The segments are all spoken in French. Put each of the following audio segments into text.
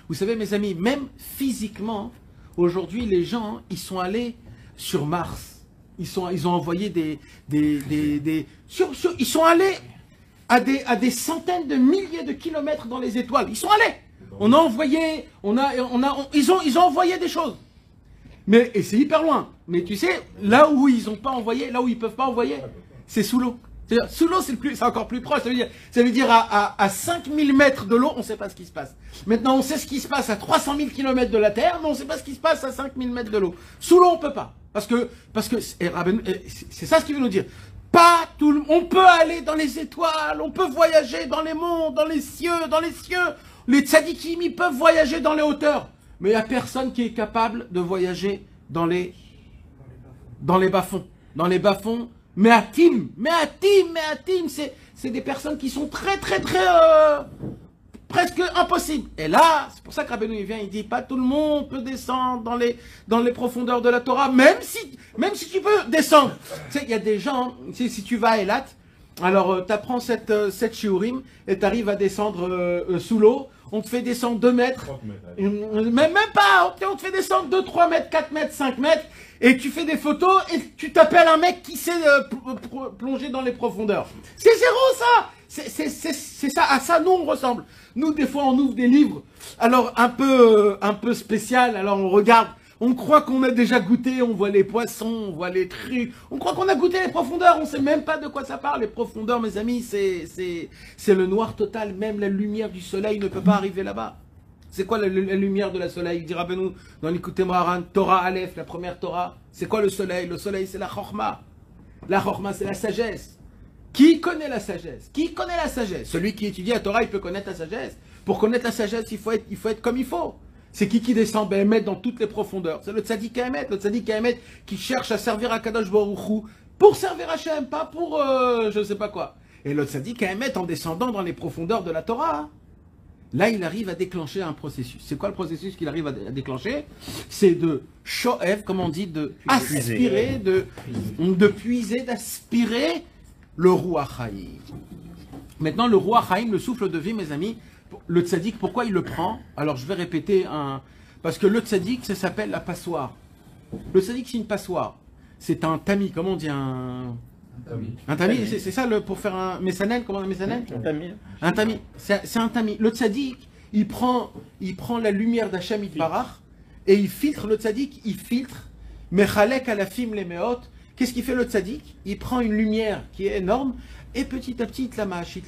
Vous savez, mes amis, même physiquement, aujourd'hui, les gens, ils sont allés sur Mars. Ils ont envoyé ils sont allés à des centaines de milliers de kilomètres dans les étoiles. Ils sont allés. On a envoyé, ils ont envoyé des choses. Mais, et c'est hyper loin. Mais tu sais, là où ils n'ont pas envoyé, là où ils peuvent pas envoyer, c'est sous l'eau. C'est-à-dire, sous l'eau, c'est encore plus proche. Ça veut dire à 5000 mètres de l'eau, on ne sait pas ce qui se passe. Maintenant, on sait ce qui se passe à 300 000 km de la Terre, mais on ne sait pas ce qui se passe à 5000 mètres de l'eau. Sous l'eau, on ne peut pas. Parce que c'est ça ce qu'il veut nous dire. On peut aller dans les étoiles, on peut voyager dans les mondes, dans les cieux. Les tzadikim, ils peuvent voyager dans les hauteurs. Mais il n'y a personne qui est capable de voyager dans les bas-fonds. Dans les bas-fonds, mais à Tim, c'est des personnes qui sont très, presque impossibles. Et là, c'est pour ça que Rabbeinu il vient, il dit, pas tout le monde peut descendre dans les profondeurs de la Torah, même si tu peux descendre. Tu sais, il y a des gens, si tu vas à Eilat, alors tu apprends cette shiurim et tu arrives à descendre sous l'eau. On te fait descendre 2 mètres, même pas, on te fait descendre 2, 3 mètres, 4 mètres, 5 mètres, et tu fais des photos et tu t'appelles un mec qui sait plonger dans les profondeurs. C'est zéro ça. C'est ça, à ça nous on ressemble. Nous des fois on ouvre des livres, alors un peu spécial, alors on regarde, on croit qu'on a déjà goûté, on voit les poissons, on voit les trucs, on croit qu'on a goûté les profondeurs, on sait même pas de quoi ça parle. Les profondeurs, mes amis, c'est le noir total, même la lumière du soleil ne peut pas arriver là-bas. C'est quoi la lumière de la soleil? Il dira Rabbeinu dans l'Ikutei Moharan, Torah Aleph, la première Torah. C'est quoi le soleil? Le soleil, c'est la Chorma. La Chorma, c'est la sagesse. Qui connaît la sagesse? Qui connaît la sagesse? Celui qui étudie la Torah, il peut connaître la sagesse. Pour connaître la sagesse, il faut être comme il faut. C'est qui descend Béhémet dans toutes les profondeurs? C'est le tzaddik Béhémet, qui cherche à servir à Kadosh Baruch Hu pour servir Hachem, pas pour je ne sais pas quoi. Et le tzaddik Béhémet, en descendant dans les profondeurs de la Torah, là il arrive à déclencher un processus. C'est quoi le processus qu'il arrive à déclencher? C'est de shoev, comme on dit, de aspirer, de puiser, d'aspirer le Ruach Haïm. Maintenant, le Ruach Haïm, le souffle de vie, mes amis, le tzaddik, pourquoi il le prend? Alors je vais répéter parce que le tzaddik, ça s'appelle la passoire. Le tzaddik, c'est une passoire. C'est un tamis, comment on dit un tamis, c'est ça pour faire un mesanel, comment un mesanel? Un tamis. C'est un tamis. Le tzaddik, il prend la lumière d'Hachem Yitbarach et il filtre, le tzaddik, il filtre Mechalek alafim les meot. Qu'est-ce qu'il fait le tzaddik? Il prend une lumière qui est énorme et petit à petit, il te la mâche, et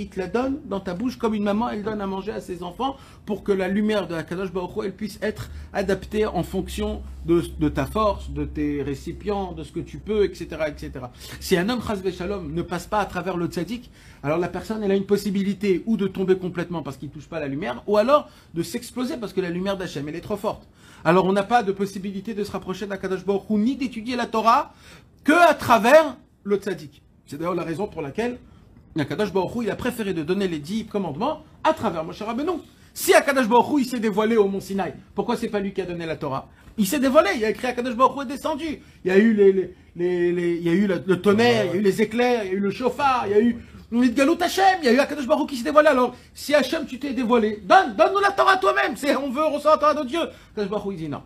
il te la donne dans ta bouche comme une maman, elle donne à manger à ses enfants pour que la lumière de Akadosh Baruch Hu, elle puisse être adaptée en fonction de ta force, de tes récipients, de ce que tu peux, etc. etc. Si un homme, chas v'shalom, ne passe pas à travers le tzaddik, alors la personne, elle a une possibilité ou de tomber complètement parce qu'il ne touche pas la lumière, ou alors de s'exploser parce que la lumière d'Hachem, elle est trop forte. Alors on n'a pas de possibilité de se rapprocher d'Akadosh Baruch Hu, ni d'étudier la Torah, que à travers le tzaddik. C'est d'ailleurs la raison pour laquelle Akadosh Baruch Hu, il a préféré de donner les 10 commandements à travers Moshe Rabbeinu. Si Akadosh Baruch Hu, il s'est dévoilé au mont Sinaï, pourquoi c'est pas lui qui a donné la Torah? Il s'est dévoilé, il a écrit Akadosh Baruch Hu est descendu. Il y a eu il y a eu le tonnerre, il y a eu les éclairs, il y a eu le chauffard, il y a eu le Galout Hachem, il y a eu Akadosh Baruch Hu qui s'est dévoilé. Alors, si Hachem, tu t'es dévoilé, donne-nous la Torah toi-même. On veut recevoir la Torah de Dieu. Akadosh Baruch Hu, il dit non.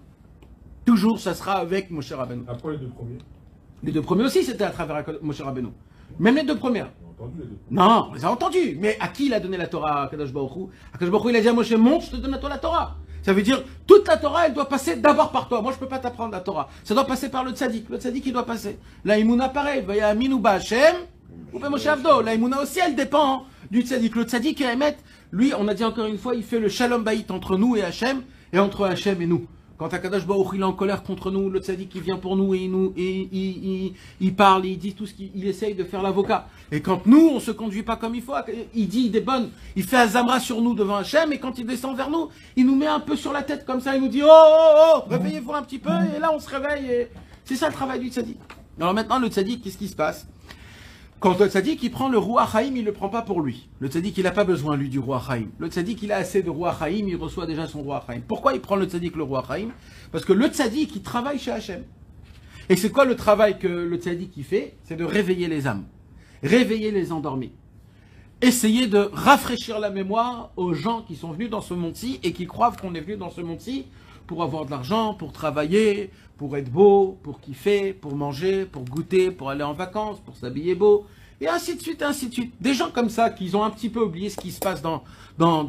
Toujours, ça sera avec Moshe Rabbeinu. Après les 2 premiers. Les 2 premiers aussi, c'était à travers Moshe Rabbeinu. Même les 2 premières. On a entendu les 2. Non, on les a entendus. Mais à qui il a donné la Torah, Akadosh Baruch Hu? Akadosh Baruch Hu, il a dit à Moshe, monte, je te donne à toi la Torah. Ça veut dire, toute la Torah, elle doit passer d'abord par toi. Moi, je ne peux pas t'apprendre la Torah. Ça doit passer par le tzaddik. Le tzaddik, il doit passer. La Imouna, pareil. Vaya Aminu Ba Hashem, ou Ba Moshe Avdo. La Imouna aussi, elle dépend du tzaddik. Le tzaddik, lui, on a dit encore une fois, il fait le shalom baït entre nous et Hachem, et entre Hachem et nous. Quand Akadosh Baruch Hu, il est en colère contre nous, le tzaddik qui vient pour nous et il parle, il dit tout ce qu'il essaye de faire l'avocat. Et quand nous, on se conduit pas comme il faut, il dit des bonnes, il fait Azamra sur nous devant Hachem, et quand il descend vers nous, il nous met un peu sur la tête comme ça, il nous dit oh, réveillez-vous un petit peu, et là on se réveille, et c'est ça le travail du tzaddik. Alors maintenant, le tzaddik, qu'est-ce qui se passe? Quand le tzaddik, il prend le Ruach Haïm, il ne le prend pas pour lui. Le tzaddik, il n'a pas besoin, lui, du Ruach Haïm. Le tzaddik, il a assez de Ruach Haïm, il reçoit déjà son Ruach Haïm. Pourquoi il prend le tzaddik, le Ruach Haïm? Parce que le tzaddik, il travaille chez Hachem. Et c'est quoi le travail que le tzaddik, il fait? C'est de réveiller les âmes. Réveiller les endormis. essayer de rafraîchir la mémoire aux gens qui sont venus dans ce monde-ci et qui croient qu'on est venu dans ce monde-ci pour avoir de l'argent, pour travailler, pour être beau, pour kiffer, pour manger, pour goûter, pour aller en vacances, pour s'habiller beau, et ainsi de suite, ainsi de suite. Des gens comme ça, qui ont un petit peu oublié ce qui se passe dans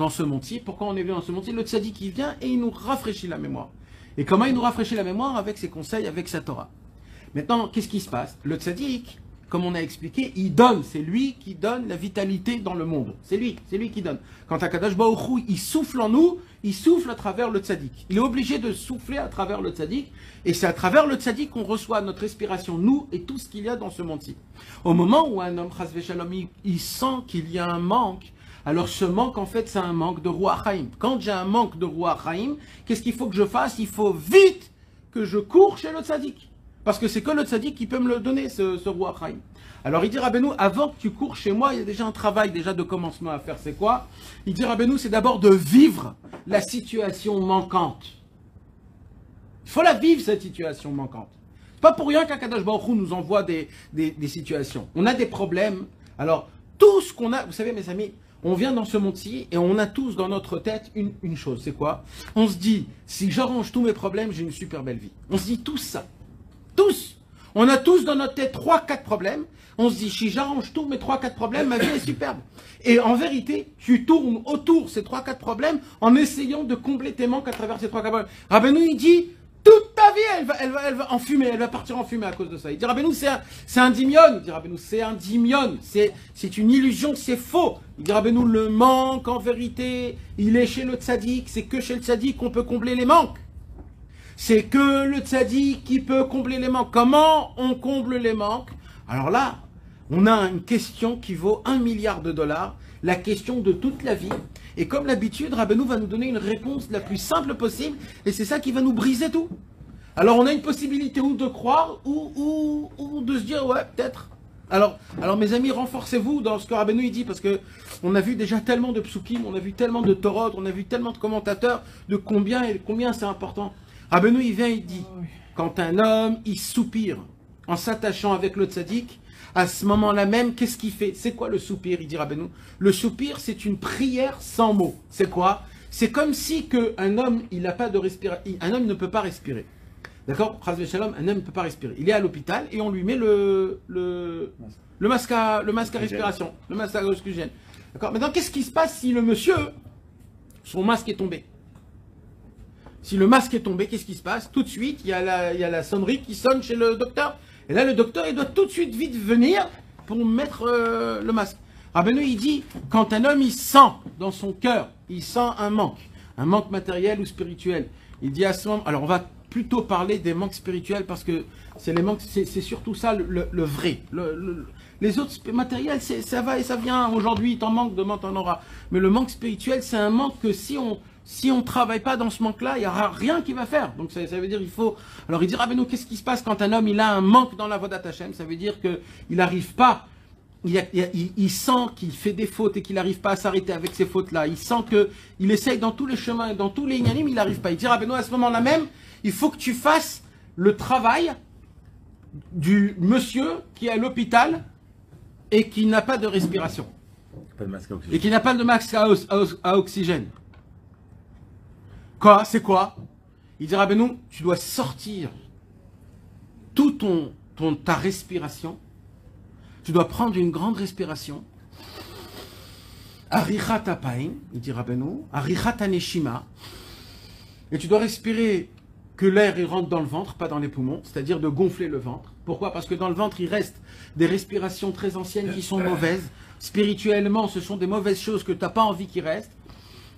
ce monde-ci. Pourquoi on est venu dans ce monde-ci? Le tzaddik, il vient et il nous rafraîchit la mémoire. Et comment il nous rafraîchit la mémoire? Avec ses conseils, avec sa Torah. Maintenant, qu'est-ce qui se passe? Le tzaddik, comme on a expliqué, il donne. C'est lui qui donne la vitalité dans le monde. C'est lui qui donne. Quand Akadosh Baruch Hu, il souffle en nous, il souffle à travers le tzaddik. Il est obligé de souffler à travers le tzaddik. Et c'est à travers le tzaddik qu'on reçoit notre respiration, nous et tout ce qu'il y a dans ce monde-ci. Au moment où un homme, chas v'shalom, il sent qu'il y a un manque, alors ce manque, en fait, c'est un manque de Ruach Haïm. Quand j'ai un manque de Ruach Haïm, qu'est-ce qu'il faut que je fasse? Il faut vite que je cours chez le tzaddik. Parce que c'est que le tzaddik qui peut me le donner, ce Ruach Haïm. Alors il dit Rabbeinu, avant que tu cours chez moi, il y a déjà un travail déjà de commencement à faire. C'est quoi? Il dit Rabbeinu, c'est d'abord de vivre la situation manquante. Il faut la vivre, cette situation manquante. C'est pas pour rien qu'Akadosh Baruch Hu nous envoie des situations. On a des problèmes. Alors, tout ce qu'on a, vous savez mes amis, on vient dans ce monde-ci et on a tous dans notre tête une chose. C'est quoi? On se dit, si j'arrange tous mes problèmes, j'ai une super belle vie. On se dit tous ça. Tous. On a tous dans notre tête 3-4 problèmes. On se dit, si j'arrange tous mes 3-4 problèmes, ma vie est superbe. Et en vérité, tu tournes autour de ces 3-4 problèmes en essayant de combler tes manques à travers ces 3-4 problèmes. Rabbeinu, il dit, toute ta vie, elle va en fumée, elle va partir en fumée à cause de ça. Il dit, Rabbeinu, c'est un dimion. Il dit, Rabbeinu, c'est un dimion. C'est une illusion, c'est faux. Il dit, Rabbeinu, le manque, en vérité, il est chez le tzaddik. C'est que chez le tzaddik qu'on peut combler les manques. C'est que le tzaddik qui peut combler les manques. Comment on comble les manques? Alors là, on a une question qui vaut 1 milliard de dollars, la question de toute la vie. Et comme d'habitude, Rabbeinu va nous donner une réponse la plus simple possible, et c'est ça qui va nous briser tout. Alors on a une possibilité ou de croire, ou de se dire, ouais, peut-être. Alors mes amis, renforcez-vous dans ce que Rabbeinu il dit, parce que on a vu déjà tellement de psukim, on a vu tellement de Torot, on a vu tellement de commentateurs, de combien c'est important. Rabbeinu, il vient, il dit, quand un homme, il soupire en s'attachant avec le tzaddik, à ce moment-là même, qu'est-ce qu'il fait? C'est quoi le soupir? Il dit Rabbeinu. Le soupir, c'est une prière sans mots. C'est quoi? C'est comme si un homme, il n'a pas de respiration. Un homme ne peut pas respirer. D'accord? Chas v'shalom, un homme ne peut pas respirer. Il est à l'hôpital et on lui met le masque à respiration, le masque à oxygène. D'accord? Maintenant, qu'est-ce qui se passe si le monsieur, son masque est tombé? Si le masque est tombé, qu'est-ce qui se passe? Tout de suite, il y a la sonnerie qui sonne chez le docteur. Et là, le docteur, il doit tout de suite vite venir pour mettre le masque. Rabbeinu, il dit, quand un homme, il sent dans son cœur, il sent un manque matériel ou spirituel. Il dit à ce moment, alors on va plutôt parler des manques spirituels parce que c'est les manques, c'est surtout ça le vrai. Les autres matériels, ça va et ça vient. Aujourd'hui, t'en manques, demain t'en auras. Mais le manque spirituel, c'est un manque que si on ne travaille pas dans ce manque-là, il n'y aura rien qui va faire. Donc ça veut dire il faut... Alors il dit, Rabbeinu, qu'est-ce qui se passe quand un homme il a un manque dans la Avodat Hashem? Ça veut dire qu'il n'arrive pas, il sent qu'il fait des fautes et qu'il n'arrive pas à s'arrêter avec ces fautes-là. Il sent qu'il essaye dans tous les chemins, dans tous les inanimes, il n'arrive pas. Il dit, Rabbeinu, à ce moment-là même, il faut que tu fasses le travail du monsieur qui est à l'hôpital et qui n'a pas de respiration. Pas de masque à oxygène. Et qui n'a pas de masque à oxygène. Quoi? C'est quoi? Il dit, Rabbeinu, tu dois sortir toute ta respiration. Tu dois prendre une grande respiration. Arichat apaim, il dit Rabbeinu, arichat aneshima. Et tu dois respirer que l'air il rentre dans le ventre, pas dans les poumons, c'est-à-dire de gonfler le ventre. Pourquoi? Parce que dans le ventre, il reste des respirations très anciennes qui sont mauvaises. Spirituellement, ce sont des mauvaises choses que tu n'as pas envie qu'il reste.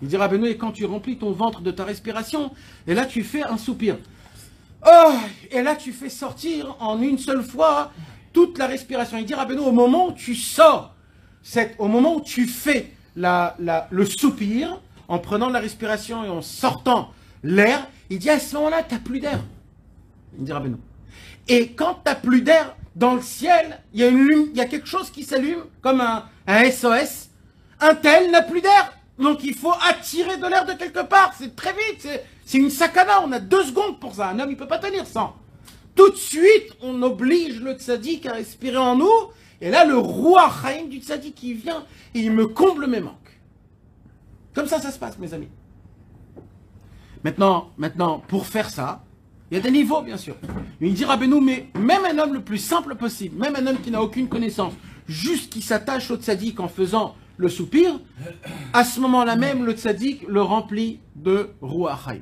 Il dit Rabbeinu, et quand tu remplis ton ventre de ta respiration, et là tu fais un soupir. Oh, et là tu fais sortir en une seule fois toute la respiration. Il dit Rabbeinu, au moment où tu sors, au moment où tu fais le soupir, en prenant la respiration et en sortant l'air, il dit à ce moment-là, tu n'as plus d'air. Il dit Rabbeinu. Et quand tu n'as plus d'air, dans le ciel, il y a quelque chose qui s'allume, comme un SOS. Un tel n'a plus d'air. Donc il faut attirer de l'air de quelque part, c'est très vite, c'est une sakana, on a 2 secondes pour ça, un homme il ne peut pas tenir sans. Tout de suite, on oblige le tzaddik à respirer en nous, Et là, le roi Chaim du tzaddik qui vient et il me comble mes manques. Comme ça se passe, mes amis. Maintenant, pour faire ça, il y a des niveaux, bien sûr. Il dit Rabbeinu, mais même un homme le plus simple possible, même un homme qui n'a aucune connaissance, juste qui s'attache au tzaddik en faisant le soupir, à ce moment-là même, le tzaddik le remplit de Ruach Chaim.